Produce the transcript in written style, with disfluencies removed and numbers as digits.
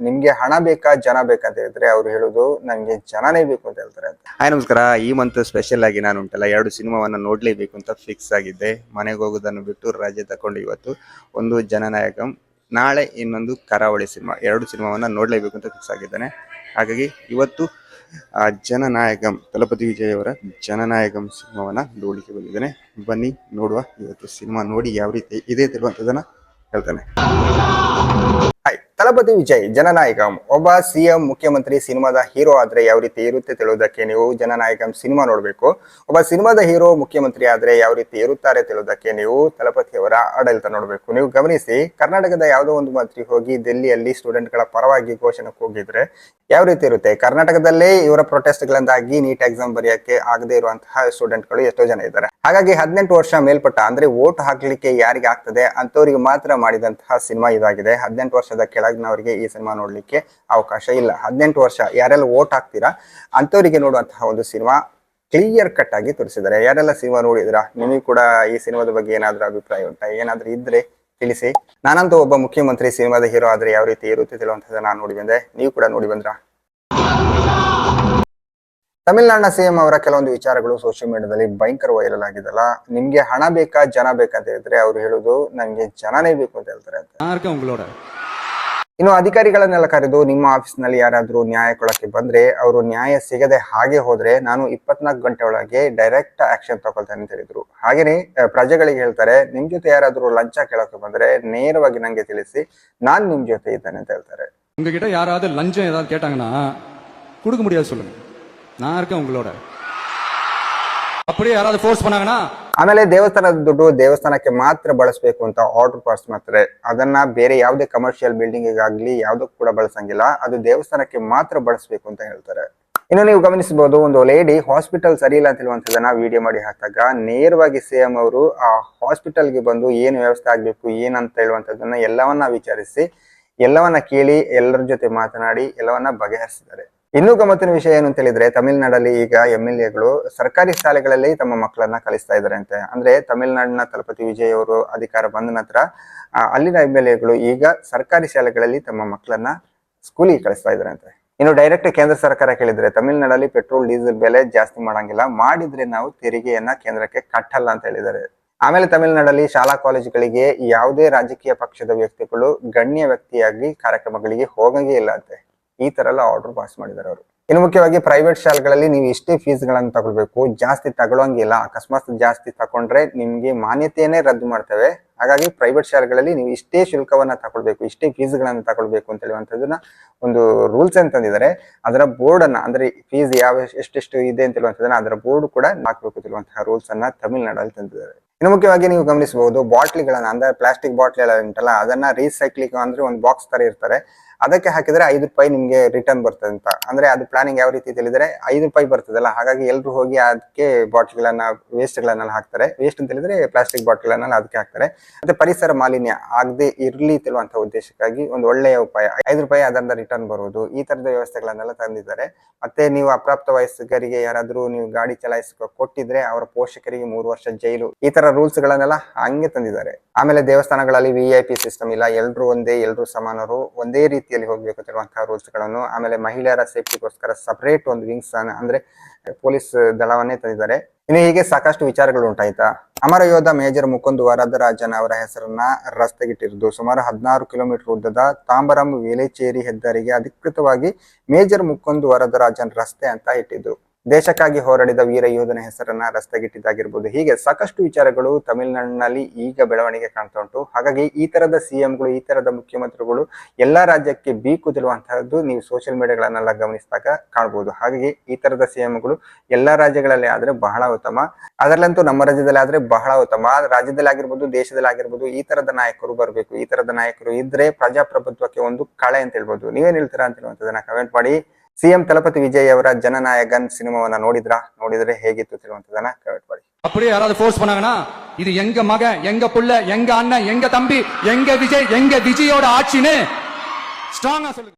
ನಿಮ್ಗೆ ಹಣ ಬೇಕಾ ಜನ ಬೇಕಂತ ಹೇಳಿದ್ರೆ ಅವ್ರು ಹೇಳುದು ನಂಗೆ ಜನನೇ ಬೇಕು ಅಂತ ಹೇಳ್ತಾರೆ ಅಂತ. ಹಾಯ್ ನಮಸ್ಕಾರ. ಈ ಮಂತ್ ಸ್ಪೆಷಲ್ ಆಗಿ ನಾನು ಉಂಟಲ್ಲ 2 ಸಿನಿಮಾವನ್ನ ನೋಡ್ಲೇಬೇಕು ಅಂತ ಫಿಕ್ಸ್ ಆಗಿದ್ದೆ. ಮನೆಗೆ ಹೋಗೋದನ್ನು ಬಿಟ್ಟು ರಜೆ ತಕೊಂಡು ಇವತ್ತು ಒಂದು ಜನನಾಯಕಂ, ನಾಳೆ ಇನ್ನೊಂದು ಕರಾವಳಿ ಸಿನಿಮಾ, 2 ಸಿನಿಮಾವನ್ನ ನೋಡ್ಲೇಬೇಕು ಅಂತ ಫಿಕ್ಸ್ ಆಗಿದ್ದೇನೆ. ಹಾಗಾಗಿ ಇವತ್ತು ಜನನಾಯಕಂ, ತಲಪತಿ ವಿಜಯ್ ಅವರ ಜನನಾಯಕಂ ಸಿನಿಮಾವನ್ನ ನೋಡ್ಲಿಕ್ಕೆ ಬಂದಿದ್ದೇನೆ. ಬನ್ನಿ ನೋಡುವ. ಇವತ್ತು ಸಿನಿಮಾ ನೋಡಿ ಯಾವ ರೀತಿ ಇದೆ ತಿಳುವಂತದನ್ನ ಹೇಳ್ತಾನೆ. ಹಾಯ್, ತಲಪತಿ ವಿಜಯ್ ಜನನಾಯಕಂ. ಒಬ್ಬ ಸಿಎಂ ಮುಖ್ಯಮಂತ್ರಿ ಸಿನಿಮಾದ ಹೀರೋ ಆದ್ರೆ ಯಾವ ರೀತಿ ಇರುತ್ತೆ ತಿಳುವುದಕ್ಕೆ ನೀವು ಜನನಾಯಕಂ ಸಿನಿಮಾ ನೋಡ್ಬೇಕು. ಒಬ್ಬ ಸಿನಿಮಾದ ಹೀರೋ ಮುಖ್ಯಮಂತ್ರಿ ಆದ್ರೆ ಯಾವ ರೀತಿ ಇರುತ್ತಾರೆ ತಿಳುವುದಕ್ಕೆ ನೀವು ತಲಪತಿಯವರ ಆಡಳಿತ ನೋಡ್ಬೇಕು. ನೀವು ಗಮನಿಸಿ, ಕರ್ನಾಟಕದ ಯಾವುದೋ ಒಂದು ಮಂತ್ರಿ ಹೋಗಿ ಡೆಲ್ಲಿಯಲ್ಲಿ ಸ್ಟೂಡೆಂಟ್ ಗಳ ಪರವಾಗಿ ಘೋಷಣೆಗೆ ಹೋಗಿದ್ರೆ ಯಾವ ರೀತಿ ಇರುತ್ತೆ. ಕರ್ನಾಟಕದಲ್ಲೇ ಇವರ ಪ್ರೊಟೆಸ್ಟ್ ಗಳಿಂದಾಗಿ ನೀಟ್ ಎಕ್ಸಾಮ್ ಬರೆಯಕ್ಕೆ ಆಗದೆ ಇರುವಂತಹ ಸ್ಟೂಡೆಂಟ್ ಗಳು ಎಷ್ಟೋ ಜನ ಇದ್ದಾರೆ. ಹಾಗಾಗಿ 18 ವರ್ಷ ಮೇಲ್ಪಟ್ಟ ಅಂದ್ರೆ ವೋಟ್ ಹಾಕ್ಲಿಕ್ಕೆ ಯಾರಿಗೆ ಆಗ್ತದೆ ಅಂತವರಿಗೆ ಮಾತ್ರ ಮಾಡಿದಂತಹ ಸಿನಿಮಾ ಇದಾಗಿದೆ. 18 ವರ್ಷದ ಕೆಳಗಿನವರಿಗೆ ಈ ಸಿನಿಮಾ ನೋಡ್ಲಿಕ್ಕೆ ಅವಕಾಶ ಇಲ್ಲ. 18 ವರ್ಷ ಯಾರೆಲ್ಲ ವೋಟ್ ಹಾಕ್ತೀರಾ ಅಂತವರಿಗೆ ನೋಡುವಂತಹ ಒಂದು ಸಿನಿಮಾ ಕ್ಲಿಯರ್ ಕಟ್ ಆಗಿ ತೋರಿಸಿದ್ದಾರೆ. ಯಾರೆಲ್ಲ ಸಿನಿಮಾ ನೋಡಿದ್ರಾ? ನಿಮಗೆ ಕೂಡ ಈ ಸಿನಿಮಾದ ಬಗ್ಗೆ ಏನಾದ್ರೂ ಅಭಿಪ್ರಾಯ ಉಂಟಾ? ಏನಾದ್ರೂ ಇದ್ರೆ ತಿಳಿಸಿ. ನಾನಂತೂ ಒಬ್ಬ ಮುಖ್ಯಮಂತ್ರಿ ಸಿನಿಮಾದ ಹೀರೋ ಆದ್ರೆ ಯಾವ ರೀತಿ ಇರುತ್ತೆ ತಿಳುವಂತದ್ದು ನಾನು ನೋಡಿ ಬಂದೆ. ನೀವು ಕೂಡ ನೋಡಿ ಬಂದ್ರ? ತಮಿಳುನಾಡಿನ ಸಿಎಂ ಅವರ ಕೆಲವೊಂದು ವಿಚಾರಗಳು ಸೋಷಿಯಲ್ ಮೀಡಿಯಾದಲ್ಲಿ ಭಯಂಕರ ವೈರಲ್ ಆಗಿದಲ್ಲ. ನಿಮ್ಗೆ ಹಣ ಬೇಕಾ ಜನ ಬೇಕಂತ ಹೇಳಿದ್ರೆ ಅವ್ರು ಹೇಳುದು ನಂಗೆ ಜನನೇ ಬೇಕು ಅಂತ ಹೇಳ್ತಾರೆ ಅಂತ. ಇನ್ನು ಅಧಿಕಾರಿಗಳನ್ನೆಲ್ಲ ಕರೆದು ನಿಮ್ಮ ಆಫೀಸ್ ನಲ್ಲಿ ಯಾರಾದ್ರೂ ನ್ಯಾಯ ಕೊಡಕ್ಕೆ ಬಂದ್ರೆ ಅವರು ನ್ಯಾಯ ಸಿಗದೆ ಹಾಗೆ ಹೋದ್ರೆ ನಾನು 24 ಗಂಟೆ ಒಳಗೆ ಡೈರೆಕ್ಟ್ ಆಕ್ಷನ್ ತಗೊಳ್ತೇನೆ ಅಂತ ಹೇಳಿದ್ರು. ಹಾಗೇನೆ ಪ್ರಜೆಗಳಿಗೆ ಹೇಳ್ತಾರೆ, ನಿಮ್ ಜೊತೆ ಯಾರಾದ್ರೂ ಲಂಚ ಕೇಳಕ್ಕೆ ಬಂದ್ರೆ ನೇರವಾಗಿ ನಂಗೆ ತಿಳಿಸಿ, ನಾನ್ ನಿಮ್ ಜೊತೆ ಇದ್ದೇನೆ ಅಂತ ಹೇಳ್ತಾರೆ. உங்ககிட்ட யாராவது லஞ்சம் ஏதாவது கேட்டாங்கன்னா கொடுக்க முடியாது சொல்லுங்க, நான் இருக்கேன் உங்களோட. அப்படியே யாராவது ಫೋರ್ಸ್ பண்ணாங்கன்னா ಆಮೇಲೆ ದೇವಸ್ಥಾನದ ದುಡ್ಡು ದೇವಸ್ಥಾನಕ್ಕೆ ಮಾತ್ರ ಬಳಸಬೇಕು ಅಂತ ಆರ್ಡರ್ ಪಾಸ್ ಮಾಡ್ತಾರೆ. ಅದನ್ನ ಬೇರೆ ಯಾವುದೇ ಕಮರ್ಷಿಯಲ್ ಬಿಲ್ಡಿಂಗ್ ಆಗ್ಲಿ ಯಾವುದಕ್ಕೂ ಕೂಡ ಬಳಸಂಗಿಲ್ಲ. ಅದು ದೇವಸ್ಥಾನಕ್ಕೆ ಮಾತ್ರ ಬಳಸಬೇಕು ಅಂತ ಹೇಳ್ತಾರೆ. ಇನ್ನು ನೀವು ಗಮನಿಸಬಹುದು, ಒಂದು ಲೇಡಿ ಹಾಸ್ಪಿಟಲ್ ಸರಿ ಇಲ್ಲ ಅಂತ ಹೇಳುವಂತದನ್ನ ವಿಡಿಯೋ ಮಾಡಿ ಹಾಕಿದಾಗ ನೇರವಾಗಿ ಸಿಎಂ ಅವರು ಆ ಹಾಸ್ಪಿಟಲ್ಗೆ ಬಂದು ಏನು ವ್ಯವಸ್ಥೆ ಆಗ್ಬೇಕು ಏನಂತ ಹೇಳುವಂತದನ್ನ ಎಲ್ಲವನ್ನ ವಿಚಾರಿಸಿ, ಎಲ್ಲವನ್ನ ಕೇಳಿ, ಎಲ್ಲರ ಜೊತೆ ಮಾತನಾಡಿ ಎಲ್ಲವನ್ನ ಬಗೆಹರಿಸಿದ್ದಾರೆ. ಇನ್ನೂ ಗಮ್ಮತ್ತಿನ ವಿಷಯ ಏನು ಅಂತ ಹೇಳಿದ್ರೆ, ತಮಿಳುನಾಡಲ್ಲಿ ಈಗ MLAಗಳು ಸರ್ಕಾರಿ ಶಾಲೆಗಳಲ್ಲಿ ತಮ್ಮ ಮಕ್ಕಳನ್ನ ಕಲಿಸ್ತಾ ಇದ್ದಾರೆ ಅಂತೆ. ಅಂದ್ರೆ ತಮಿಳುನಾಡಿನ ತಲಪತಿ ವಿಜಯ್ ಅವರು ಅಧಿಕಾರ ಬಂದ ನಂತರ ಅಲ್ಲಿನ MLAಗಳು ಈಗ ಸರ್ಕಾರಿ ಶಾಲೆಗಳಲ್ಲಿ ತಮ್ಮ ಮಕ್ಕಳನ್ನ ಸ್ಕೂಲಿಗೆ ಕಳಿಸ್ತಾ ಇದ್ದಾರೆ ಅಂತೆ. ಇನ್ನು ಡೈರೆಕ್ಟ್ ಕೇಂದ್ರ ಸರ್ಕಾರ ಕೇಳಿದ್ರೆ ತಮಿಳುನಾಡಲ್ಲಿ ಪೆಟ್ರೋಲ್ ಡೀಸೆಲ್ ಬೆಲೆ ಜಾಸ್ತಿ ಮಾಡಂಗಿಲ್ಲ, ಮಾಡಿದ್ರೆ ನಾವು ತೆರಿಗೆಯನ್ನ ಕೇಂದ್ರಕ್ಕೆ ಕಟ್ಟಲ್ಲ ಅಂತ ಹೇಳಿದ್ದಾರೆ. ಆಮೇಲೆ ತಮಿಳುನಾಡಲ್ಲಿ ಶಾಲಾ ಕಾಲೇಜುಗಳಿಗೆ ಯಾವುದೇ ರಾಜಕೀಯ ಪಕ್ಷದ ವ್ಯಕ್ತಿಗಳು ಗಣ್ಯ ವ್ಯಕ್ತಿಯಾಗಿ ಕಾರ್ಯಕ್ರಮಗಳಿಗೆ ಹೋಗಂಗೇ ಇಲ್ಲ ಅಂತೆ. ಈ ತರ ಎಲ್ಲ ಆರ್ಡರ್ ಪಾಸ್ ಮಾಡಿದ್ದಾರೆ ಅವರು. ಇನ್ನು ಮುಖ್ಯವಾಗಿ ಪ್ರೈವೇಟ್ ಶಾಲೆಗಳಲ್ಲಿ ನೀವು ಇಷ್ಟೇ ಫೀಸ್ ಗಳನ್ನ ತಗೊಳ್ಬೇಕು, ಜಾಸ್ತಿ ತಗೊಳ್ಳಂಗಿಲ್ಲ. ಅಕಸ್ಮಾತ್ ಜಾಸ್ತಿ ತಗೊಂಡ್ರೆ ನಿಮ್ಗೆ ಮಾನ್ಯತೆಯನ್ನೇ ರದ್ದು ಮಾಡ್ತೇವೆ. ಹಾಗಾಗಿ ಪ್ರೈವೇಟ್ ಶಾಲೆಗಳಲ್ಲಿ ನೀವು ಇಷ್ಟೇ ಶುಲ್ಕವನ್ನ ತಗೊಳ್ಬೇಕು, ಇಷ್ಟೇ ಫೀಸ್ ಗಳನ್ನ ತಗೊಳ್ಬೇಕು ಅಂತ ಹೇಳುವಂತದನ್ನ ಒಂದು ರೂಲ್ಸ್ ಅಂತ ತಂದಿದ್ದಾರೆ. ಅದರ ಬೋರ್ಡ್ ಅನ್ನ, ಅಂದ್ರೆ ಫೀಸ್ ಯಾವ ಎಷ್ಟೆಷ್ಟು ಇದೆ ಅಂತ ಹೇಳುವಂತದನ್ನ ಅದರ ಬೋರ್ಡ್ ಕೂಡ ಹಾಕ್ಬೇಕು ತಿಳುವಂತಹ ರೂಲ್ಸ್ ಅನ್ನ ತಮಿಳುನಾಡಲ್ಲಿ ತಂದಿದ್ದಾರೆ. ಇನ್ನು ಮುಖ್ಯವಾಗಿ ನೀವು ಗಮನಿಸಬಹುದು, ಬಾಟ್ಲಿಗಳನ್ನ ಅಂದ್ರೆ ಪ್ಲಾಸ್ಟಿಕ್ ಬಾಟ್ಲಿ ಎಲ್ಲ ಉಂಟಲ್ಲ, ಅದನ್ನ ರೀಸೈಕ್ಲಿಂಗ್ ಅಂದ್ರೆ ಒಂದು ಬಾಕ್ಸ್ ತರ ಇರ್ತಾರೆ, ಅದಕ್ಕೆ ಹಾಕಿದ್ರೆ 5 ರೂಪಾಯಿ ನಿಮ್ಗೆ ರಿಟರ್ನ್ ಬರ್ತದೆ ಅಂತ. ಅಂದ್ರೆ ಅದು ಪ್ಲಾನಿಂಗ್ ಯಾವ ರೀತಿ ತಿಳಿದ್ರೆ 5 ರೂಪಾಯಿ ಬರ್ತದಲ್ಲ, ಹಾಗಾಗಿ ಎಲ್ರು ಹೋಗಿ ಅದಕ್ಕೆ ಬಾಟ್ಲಿಗಳನ್ನ ವೇಸ್ಟ್ ಗಳನ್ನೆಲ್ಲ ಹಾಕ್ತಾರೆ. ವೇಸ್ಟ್ ಅಂತ ಹೇಳಿದ್ರೆ ಪ್ಲಾಸ್ಟಿಕ್ ಬಾಟ್ಲಿಗಳನ್ನೆಲ್ಲ ಅದಕ್ಕೆ ಹಾಕ್ತಾರೆ. ಮತ್ತೆ ಪರಿಸರ ಮಾಲಿನ್ಯ ಆಗದೆ ಇರ್ಲಿ ತಿಳುವಂತಹ ಉದ್ದೇಶಕ್ಕಾಗಿ ಒಂದು ಒಳ್ಳೆಯ ಉಪಾಯ 5 ರೂಪಾಯಿ ಅದರಿಂದ ರಿಟರ್ನ್ ಬರುವುದು, ಈ ತರದ ವ್ಯವಸ್ಥೆಗಳನ್ನೆಲ್ಲ ತಂದಿದ್ದಾರೆ. ಮತ್ತೆ ನೀವು ಅಪ್ರಾಪ್ತ ವಯಸ್ಕರಿಗೆ ಯಾರಾದ್ರೂ ನೀವು ಗಾಡಿ ಚಲಾಯಿಸ ಕೊಟ್ಟಿದ್ರೆ ಅವರ ಪೋಷಕರಿಗೆ 3 ವರ್ಷ ಜೈಲು, ಈ ತರ ರೂಲ್ಸ್ ಗಳನ್ನೆಲ್ಲ ಹಂಗೆ ತಂದಿದ್ದಾರೆ. ಆಮೇಲೆ ದೇವಸ್ಥಾನಗಳಲ್ಲಿ VIP ಸಿಸ್ಟಮ್ ಇಲ್ಲ, ಎಲ್ರು ಒಂದೇ, ಎಲ್ರು ಸಮಾನರು, ಒಂದೇ ರೀತಿಯಲ್ಲಿ ಹೋಗ್ಬೇಕು ತಿಳುವಂತಹ ರೂಲ್ಸ್ ಗಳನ್ನು. ಆಮೇಲೆ ಮಹಿಳೆಯರ ಸೇಫ್ಟಿಗೋಸ್ಕರ ಸಪರೇಟ್ ಒಂದು ವಿಂಗ್ಸ್ ಅಂದ್ರೆ ಪೊಲೀಸ್ ದಳವನ್ನೇ ತಂದಿದ್ದಾರೆ. ಇನ್ನು ಹೀಗೆ ಸಾಕಷ್ಟು ವಿಚಾರಗಳು ಉಂಟಾಯ್ತಾ. ಅಮರ ಯೋಧ ಮೇಜರ್ ಮುಕುಂದ್ ವರದರಾಜನ್ ಅವರ ಹೆಸರನ್ನ ರಸ್ತೆಗಿಟ್ಟಿರುವುದು. ಸುಮಾರು 16 ಕಿಲೋಮೀಟರ್ ಉದ್ದದ ತಾಂಬರಂ ವೇಲೇಚೇರಿ ಹೆದ್ದಾರಿಗೆ ಅಧಿಕೃತವಾಗಿ ಮೇಜರ್ ಮುಕುಂದ್ ವರದರಾಜನ್ ರಸ್ತೆ ಅಂತ ಇಟ್ಟಿದ್ದು. ದೇಶಕ್ಕಾಗಿ ಹೋರಾಡಿದ ವೀರ ಯೋಧನ ಹೆಸರನ್ನ ರಸ್ತೆಗಿಟ್ಟಿದ್ದಾಗಿರ್ಬೋದು. ಹೀಗೆ ಸಾಕಷ್ಟು ವಿಚಾರಗಳು ತಮಿಳುನಾಡಿನಲ್ಲಿ ಈಗ ಬೆಳವಣಿಗೆ ಕಾಣ್ತಾ ಉಂಟು. ಹಾಗಾಗಿ ಈ ತರದ ಸಿಎಂಗಳು, ಈ ತರದ ಮುಖ್ಯಮಂತ್ರಿಗಳು ಎಲ್ಲಾ ರಾಜ್ಯಕ್ಕೆ ಬೀಕುದಿರುವಂತಹದ್ದು ನೀವು ಸೋಷಿಯಲ್ ಮೀಡಿಯಾಗಳನ್ನೆಲ್ಲ ಗಮನಿಸಿದಾಗ ಕಾಣಬಹುದು. ಹಾಗಾಗಿ ಈ ತರದ ಸಿಎಂಗಳು ಎಲ್ಲಾ ರಾಜ್ಯಗಳಲ್ಲಿ ಆದ್ರೆ ಬಹಳ ಉತ್ತಮ, ಅದರಲ್ಲಂತೂ ನಮ್ಮ ರಾಜ್ಯದಲ್ಲಿ ಆದ್ರೆ ಬಹಳ ಉತ್ತಮ. ರಾಜ್ಯದಲ್ಲಿ ಆಗಿರ್ಬೋದು, ದೇಶದಲ್ಲಿ ಆಗಿರ್ಬೋದು, ಈ ತರದ ನಾಯಕರು ಬರಬೇಕು. ಈ ತರದ ನಾಯಕರು ಇದ್ರೆ ಪ್ರಜಾಪ್ರಭುತ್ವಕ್ಕೆ ಒಂದು ಕಳೆ ಅಂತ ಹೇಳ್ಬೋದು. ನೀವೇನ್ ಹೇಳ್ತೀರಾ ಅಂತ ಹೇಳುವಂತದನ್ನ ಕಮೆಂಟ್ ಮಾಡಿ. ಸಿಎಂ ತಲಪತಿ ವಿಜಯ್ ಅವರ ಜನನಾಯಕನ್ ಸಿನಿಮಾವನ್ನ ನೋಡಿದ್ರೆ ಹೇಗಿತ್ತು ತಿಳುವಂತದನ್ನ ಕಮೆಂಟ್ ಮಾಡಿ. அப்படியே யாராவது ஃபோர்ஸ் பண்ணாங்கன்னா இது எங்க மகன், எங்க புள்ள, எங்க அண்ணன், எங்க தம்பி, எங்க விஜய், எங்க விஜயோட ஆட்சின்னு ஸ்ட்ராங்கா சொல்லுங்க.